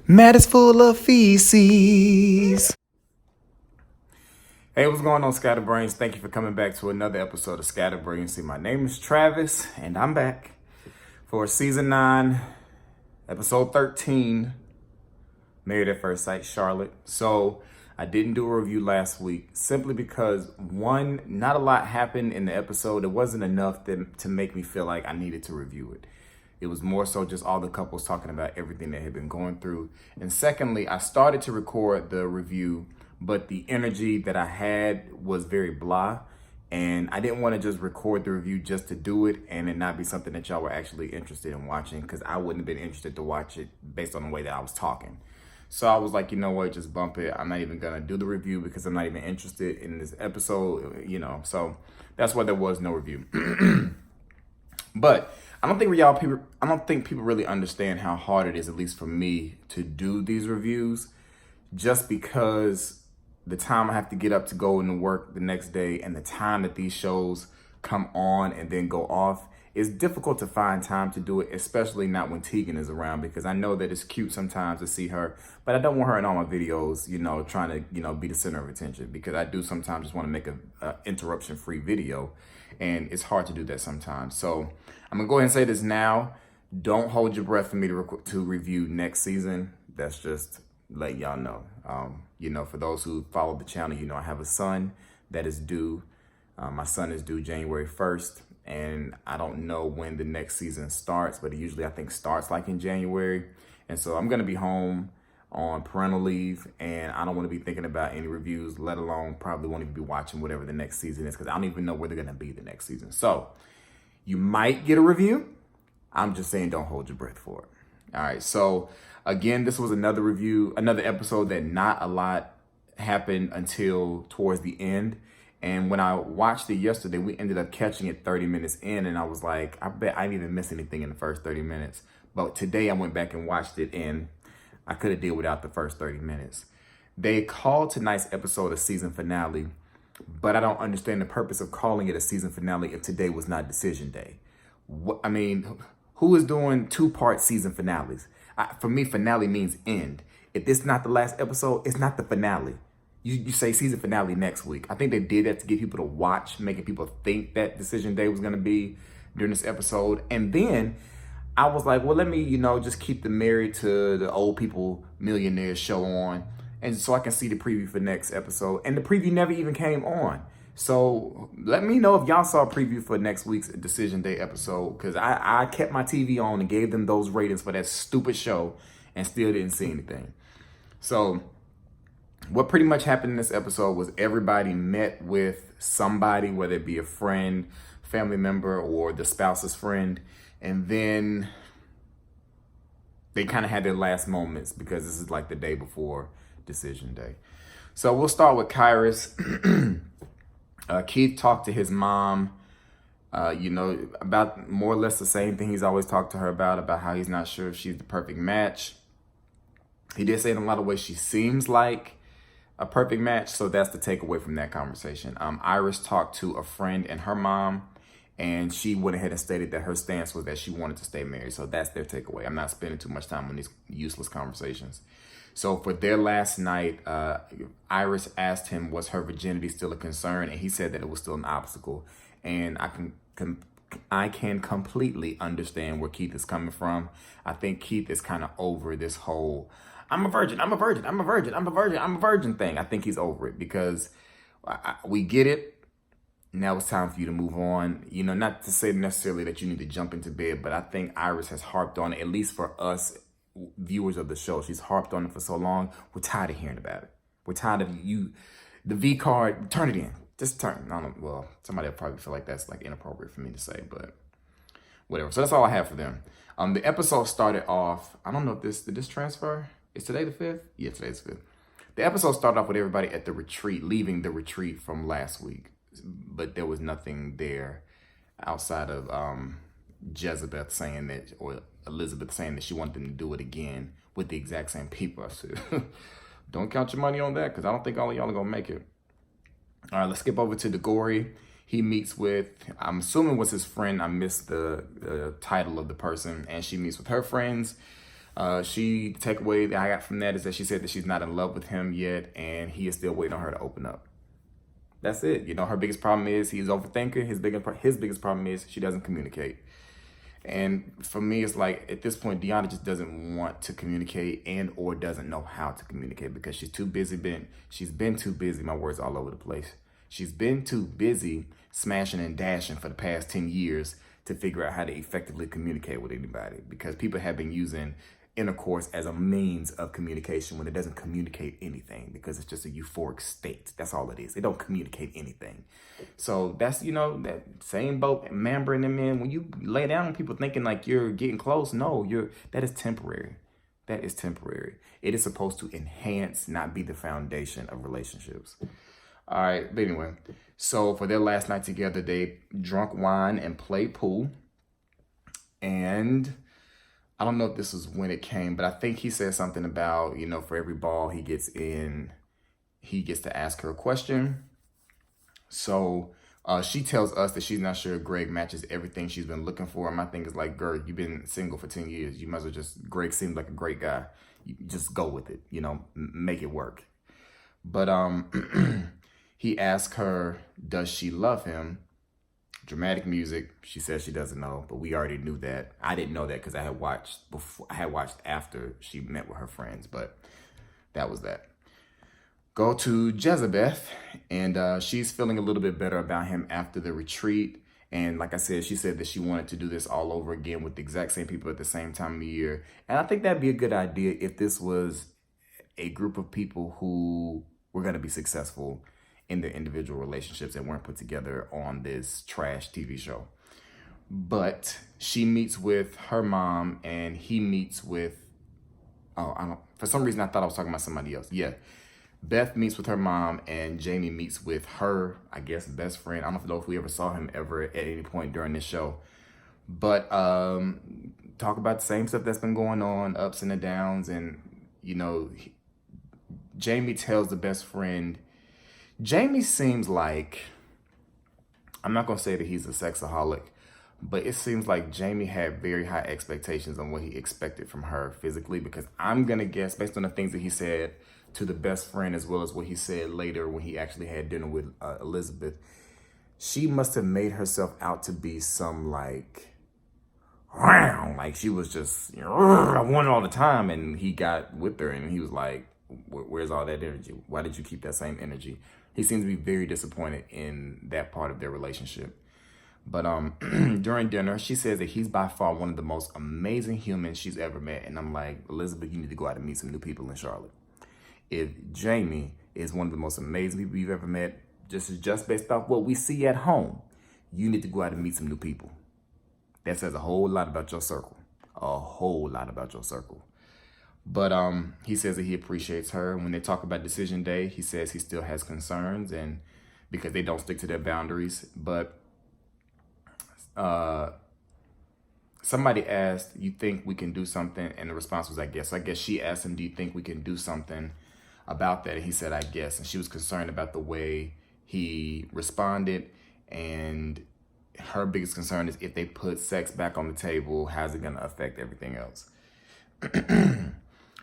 Matt is full of feces. Hey, what's going on, Scatterbrains? Thank you for coming back to another episode of Scatterbrains. See, my name is Travis, and I'm back for season 9, episode 13, Married at First Sight, Charlotte. So, I didn't do a review last week simply because, one, not a lot happened in the episode. It wasn't enough to make me feel like I needed to review it. It was more so just all the couples talking about everything they had been going through. And secondly, I started to record the review, but the energy that I had was very blah. And I didn't want to just record the review just to do it and it not be something that y'all were actually interested in watching, because I wouldn't have been interested to watch it based on the way that I was talking. So I was like, you know what, just bump it. I'm not even going to do the review because I'm not even interested in this episode, So that's why there was no review. But I don't think people really understand how hard it is, at least for me, to do these reviews, just because the time I have to get up to go into work the next day and the time that these shows come on and then go off, it's difficult to find time to do it, especially not when Tegan is around, because I know that it's cute sometimes to see her, but I don't want her in all my videos, trying to, be the center of attention, because I do sometimes just want to make a interruption-free video, and it's hard to do that sometimes. So I'm gonna go ahead and say this now. Don't hold your breath for me to review next season. That's just let y'all know. For those who follow the channel, I have a son that is due. My son is due January 1st. And I don't know when the next season starts, but it usually, I think, starts like in January. And so I'm going to be home on parental leave, and I don't want to be thinking about any reviews, let alone probably won't even be watching whatever the next season is, because I don't even know where they're going to be the next season. So you might get a review. I'm just saying, don't hold your breath for it. All right. So again, this was another episode that not a lot happened until towards the end. And when I watched it yesterday, we ended up catching it 30 minutes in. And I was like, I bet I didn't even miss anything in the first 30 minutes. But today I went back and watched it, and I could have did without the first 30 minutes. They called tonight's episode a season finale, but I don't understand the purpose of calling it a season finale if today was not decision day. Who is doing 2-part season finales? For me, finale means end. If this is not the last episode, it's not the finale. You say season finale next week. I think they did that to get people to watch, making people think that decision day was going to be during this episode. And then I was like, well, let me, just keep the Married to the Old People Millionaires show on. And so I can see the preview for next episode. And the preview never even came on. So let me know if y'all saw a preview for next week's decision day episode, because I kept my TV on and gave them those ratings for that stupid show and still didn't see anything. So what pretty much happened in this episode was everybody met with somebody, whether it be a friend, family member, or the spouse's friend. And then they kind of had their last moments, because this is like the day before decision day. So we'll start with Kyrus. Keith talked to his mom, about more or less the same thing he's always talked to her about how he's not sure if she's the perfect match. He did say in a lot of ways she seems like a perfect match, so that's the takeaway from that conversation. Iris talked to a friend and her mom, and she went ahead and stated that her stance was that she wanted to stay married. So that's their takeaway. I'm not spending too much time on these useless conversations. So for their last night, Iris asked him, was her virginity still a concern? And he said that it was still an obstacle. And I can completely understand where Keith is coming from. I think Keith is kind of over this whole I'm a virgin thing. I think he's over it, because we get it. Now it's time for you to move on. Not to say necessarily that you need to jump into bed, but I think Iris has harped on it, at least for us viewers of the show. She's harped on it for so long. We're tired of hearing about it. We're tired of you. The V card, turn it in. Just turn. I don't know. Well, somebody will probably feel like that's like inappropriate for me to say, but whatever. So that's all I have for them. The episode started off, I don't know if did this transfer? Is today the 5th? Yeah, today's the 5th. The episode started off with everybody at the retreat, leaving the retreat from last week. But there was nothing there outside of Jezebel saying that, or Elizabeth saying that she wanted them to do it again with the exact same people. I said, don't count your money on that, because I don't think all of y'all are going to make it. All right, let's skip over to DeGory. He meets with, I'm assuming was his friend. I missed the title of the person. And she meets with her friends. The takeaway that I got from that is that she said that she's not in love with him yet, and he is still waiting on her to open up. That's it. You know, her biggest problem is he's overthinking. His biggest problem is she doesn't communicate. And for me, it's like at this point, Deanna just doesn't want to communicate and or doesn't know how to communicate because she's too busy. She's been too busy. My words all over the place. She's been too busy smashing and dashing for the past 10 years to figure out how to effectively communicate with anybody, because people have been using intercourse as a means of communication when it doesn't communicate anything, because it's just a euphoric state. That's all it is. It don't communicate anything. So that's, you know, that same boat, Amber and them in, when you lay down with people thinking like you're getting close, no, that is temporary. That is temporary. It is supposed to enhance, not be the foundation of relationships. All right, but anyway, so for their last night together, they drunk wine and played pool. And I don't know if this was when it came, but I think he said something about, you know, for every ball he gets in, he gets to ask her a question. So she tells us that she's not sure Greg matches everything she's been looking for. And my thing is like, girl, you've been single for 10 years. You might as well Greg seems like a great guy. You just go with it, you know, make it work. But he asked her, does she love him? Dramatic music. She says she doesn't know, but we already knew that. I didn't know that because I had watched after she met with her friends, but that was that. Go to Jezebeth, and she's feeling a little bit better about him after the retreat. And like I said, she said that she wanted to do this all over again with the exact same people at the same time of the year. And I think that'd be a good idea if this was a group of people who were going to be successful in their individual relationships and weren't put together on this trash TV show. But she meets with her mom and he meets with, for some reason I thought I was talking about somebody else. Yeah. Beth meets with her mom and Jamie meets with her, I guess, best friend. I don't know if we ever saw him ever at any point during this show. But talk about the same stuff that's been going on, ups and the downs. And, you know, Jamie tells the best friend, Jamie seems like, I'm not going to say that he's a sexaholic, but it seems like Jamie had very high expectations on what he expected from her physically, because I'm going to guess, based on the things that he said to the best friend, as well as what he said later when he actually had dinner with Elizabeth, she must have made herself out to be some like she was just, I want it all the time. And he got with her and he was like, where's all that energy? Why did you keep that same energy? He seems to be very disappointed in that part of their relationship. But during dinner, she says that he's by far one of the most amazing humans she's ever met. And I'm like, Elizabeth, you need to go out and meet some new people in Charlotte. If Jamie is one of the most amazing people you've ever met, just based off what we see at home, you need to go out and meet some new people. That says a whole lot about your circle. A whole lot about your circle. But he says that he appreciates her. When they talk about decision day, he says he still has concerns and because they don't stick to their boundaries. But somebody asked, you think we can do something? And the response was, I guess. So I guess she asked him, do you think we can do something about that? And he said, I guess. And she was concerned about the way he responded. And her biggest concern is if they put sex back on the table, how's it going to affect everything else?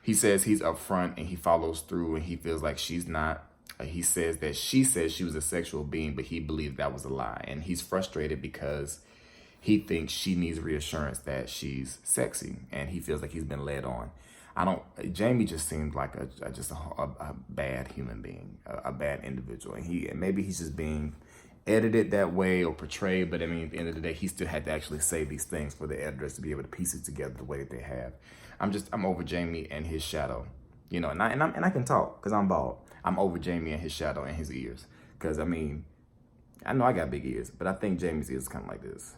He says he's upfront and he follows through and he feels like she's not. He says that she says she was a sexual being, but he believed that was a lie. And he's frustrated because he thinks she needs reassurance that she's sexy and he feels like he's been led on. Jamie just seems like a bad human being, a bad individual. And maybe he's just being edited that way or portrayed, but I mean, at the end of the day, he still had to actually say these things for the editors to be able to piece it together the way that they have. I'm over Jamie and his shadow, you know, and I can talk because I'm bald. I'm over Jamie and his shadow and his ears. Because I mean, I know I got big ears, but I think Jamie's ears kind of like this.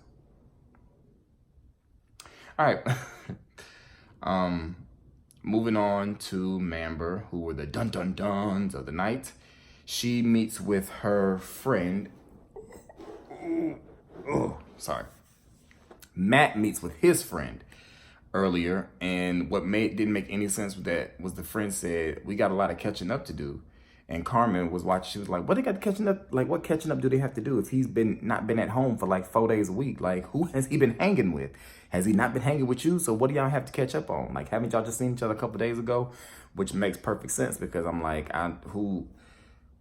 All right. Moving on to Mamber, who were the dun-dun-duns of the night. She meets with her friend. Sorry. Matt meets with his friend earlier, and what didn't make any sense with that was the friend said, we got a lot of catching up to do. And Carmen was watching. She was like, "What they got catching up? Like, what catching up do they have to do if he's not been at home for like 4 days a week? Like, who has he been hanging with? Has he not been hanging with you? So what do y'all have to catch up on? Like, haven't y'all just seen each other a couple days ago?" Which makes perfect sense because I'm like,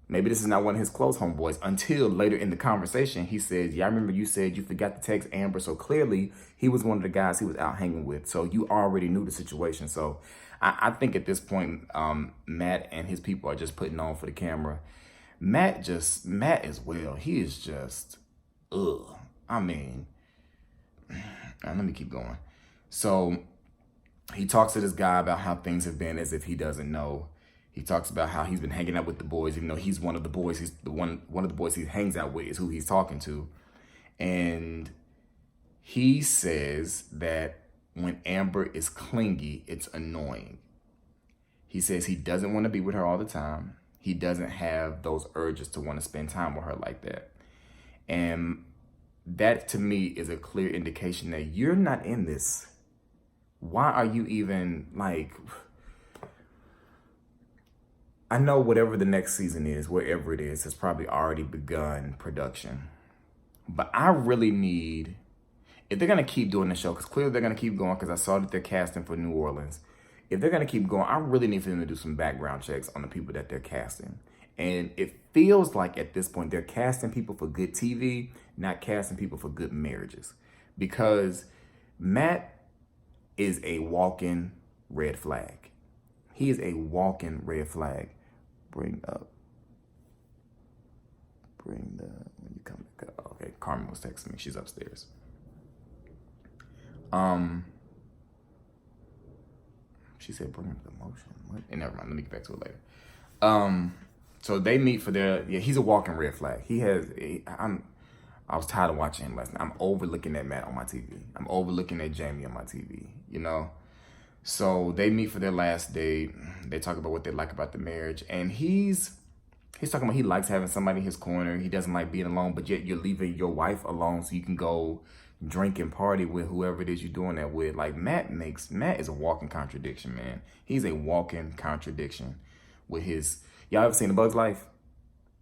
maybe this is not one of his close homeboys. Until later in the conversation, he says, "Yeah, I remember you said you forgot to text Amber." So clearly, he was one of the guys he was out hanging with. So you already knew the situation. So I think at this point, Matt and his people are just putting on for the camera. Matt as well. He is just, ugh. I mean, let me keep going. So he talks to this guy about how things have been as if he doesn't know. He talks about how he's been hanging out with the boys, even though he's one of the boys. He's one of the boys he hangs out with is who he's talking to. And he says that when Amber is clingy, it's annoying. He says he doesn't want to be with her all the time. He doesn't have those urges to want to spend time with her like that. And that to me is a clear indication that you're not in this. Why are you even like... I know whatever the next season is, wherever it is, has probably already begun production. But I really need, if they're going to keep doing the show, because clearly they're going to keep going, because I saw that they're casting for New Orleans. If they're going to keep going, I really need for them to do some background checks on the people that they're casting. And it feels like at this point, they're casting people for good TV, not casting people for good marriages. Because Matt is a walking red flag. He is a walking red flag. When you come back up. Okay, Carmen was texting me. She's upstairs. She said, "Bring up the emotion." What? And never mind. Let me get back to it later. So they meet for he's a walking red flag. I was tired of watching him last night. I'm overlooking at Matt on my TV. I'm overlooking at Jamie on my TV, you know? So they meet for their last date. They talk about what they like about the marriage. And he's talking about he likes having somebody in his corner. He doesn't like being alone, but yet you're leaving your wife alone so you can go drink and party with whoever it is you're doing that with. Like Matt is a walking contradiction, man. He's a walking contradiction with his... Y'all ever seen A Bug's Life?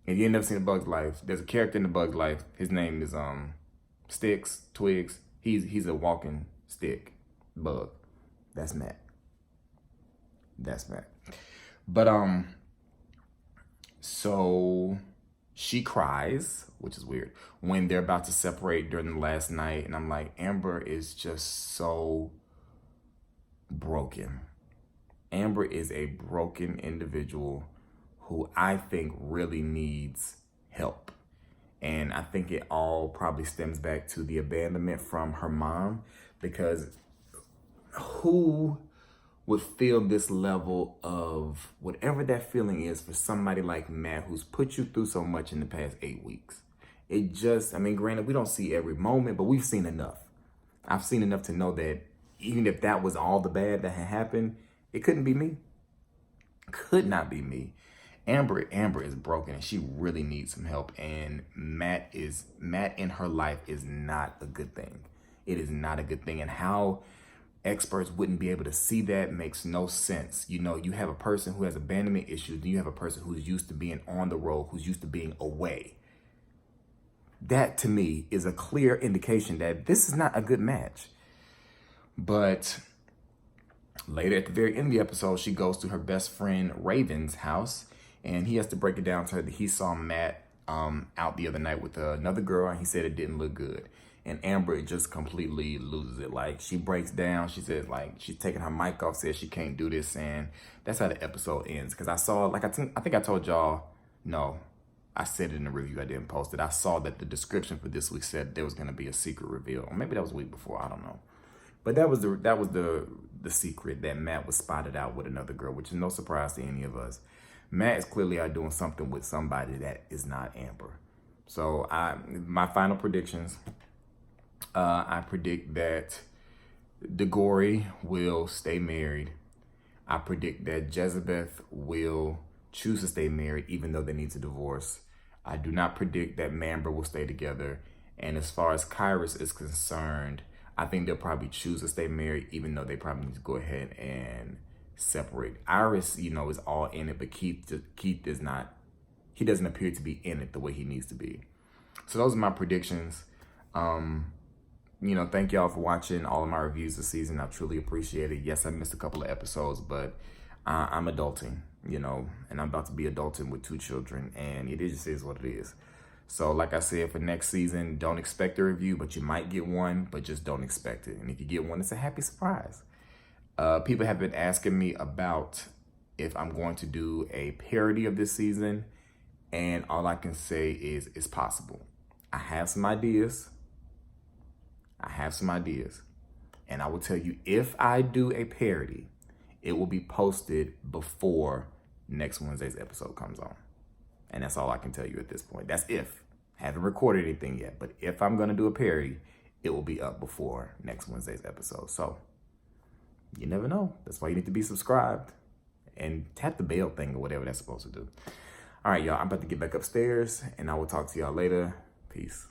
If you ain't never seen A Bug's Life, there's a character in The Bug's Life. His name is Twigs. He's a walking stick bug. That's Matt. But so she cries, which is weird, when they're about to separate during the last night. And I'm like, Amber is just so broken. Amber is a broken individual who I think really needs help. And I think it all probably stems back to the abandonment from her mom, because who would feel this level of whatever that feeling is for somebody like Matt, who's put you through so much in the past 8 weeks? It just, I mean, granted, we don't see every moment, but we've seen enough. I've seen enough to know that even if that was all the bad that had happened, it couldn't be me. Could not be me. Amber is broken and she really needs some help. And Matt in her life is not a good thing. It is not a good thing. And how experts wouldn't be able to see that makes no sense. You know, you have a person who has abandonment issues, then you have a person who's used to being on the road, who's used to being away. That to me is a clear indication that this is not a good match. But later at the very end of the episode, she goes to her best friend Raven's house, and he has to break it down to her that he saw Matt out the other night with another girl, and he said it didn't look good. And Amber just completely loses it. Like, she breaks down. She says, like, she's taking her mic off, says she can't do this. And that's how the episode ends. Because I saw, like, I think I told y'all, no, I said it in the review. I didn't post it. I saw that the description for this week said there was going to be a secret reveal. Or maybe that was a week before. I don't know. But that was the secret, that Matt was spotted out with another girl, which is no surprise to any of us. Matt is clearly out doing something with somebody that is not Amber. So my final predictions... I predict that DeGory will stay married. I predict that Jezebeth will choose to stay married even though they need to divorce. I do not predict that Mamber will stay together. And as far as Kyrus is concerned, I think they'll probably choose to stay married even though they probably need to go ahead and separate. Iris, you know, is all in it, but Keith is not he doesn't appear to be in it the way he needs to be. So those are my predictions. Thank y'all for watching all of my reviews this season. I truly appreciate it. Yes, I missed a couple of episodes, but I'm adulting, and I'm about to be adulting with 2 children, and it just is what it is. So like I said, for next season, don't expect a review, but you might get one, but just don't expect it. And if you get one, it's a happy surprise. People have been asking me about if I'm going to do a parody of this season, and all I can say is it's possible. I have some ideas. And I will tell you, if I do a parody, it will be posted before next Wednesday's episode comes on. And that's all I can tell you at this point. That's if. I haven't recorded anything yet, but if I'm going to do a parody, it will be up before next Wednesday's episode. So you never know. That's why you need to be subscribed and tap the bell thing or whatever that's supposed to do. All right, y'all, I'm about to get back upstairs, and I will talk to y'all later. Peace.